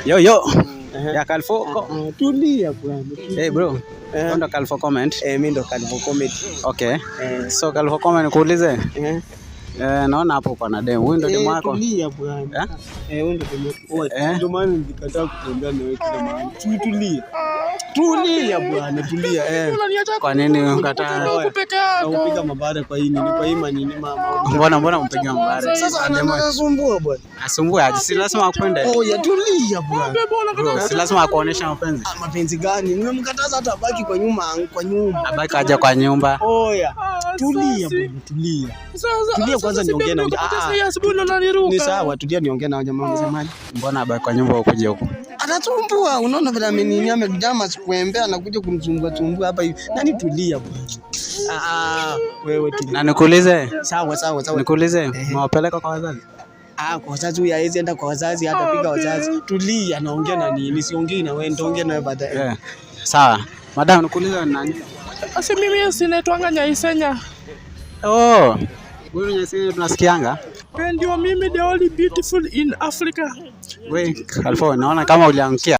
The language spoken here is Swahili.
Yo. Ya Califo. Tulia bwana. Hey bro. Ndo Califo comment. Mimi ndo Califo comment. Okay. So Califo comment kuulize. Naona hapo pana demo. Huyu ndo demo wako. Tulia bwana. Huyu ndo demo. Ndio maana nilikataa kutembea na wewe kila mahali. Tulia bwana, tulia. Kwa nini unakataa? Unapiga mabara kwa hii nini? Kwa hii manini mama. Mbona mpiga mabara? Sasa anasumbua bwana. Asumbua aje? Si lazima akwende. Ya tulia bwana. Bro, si lazima akuonesha mapenzi. Mapenzi gani? Nimemkataza hata abaki kwa nyumba. Abaki aje kwa nyumba. Oya. Tulia bwana, tulia. Tulia kwanza niongee na ni sawa, tulia niongee na jamaa msemaji. Mbona abaki kwa nyumba ukuje huko? Anatumbua, unaona vile amenini amejama sikuembea anakuja kumtumbua hapa hivi. Nani tulia bwana. Wewe tulia. Na nikuulize? Sawa. Nikuulize, mwapeleka kwa wazazi? Kwa wazazi huyu hawezi enda kwa wazazi hata piga wazazi. Tulia, naongea na nini? Siongei na wewe, nitaongea na wewe baadaye. Sawa. Madam nikuulize nani? Asi mimi sinaitwanga Nyaisenya. Wewe Nyaisenya tunasikianga? Ndio mimi the only beautiful in Africa. Wewe Califo naona kama uliangukia.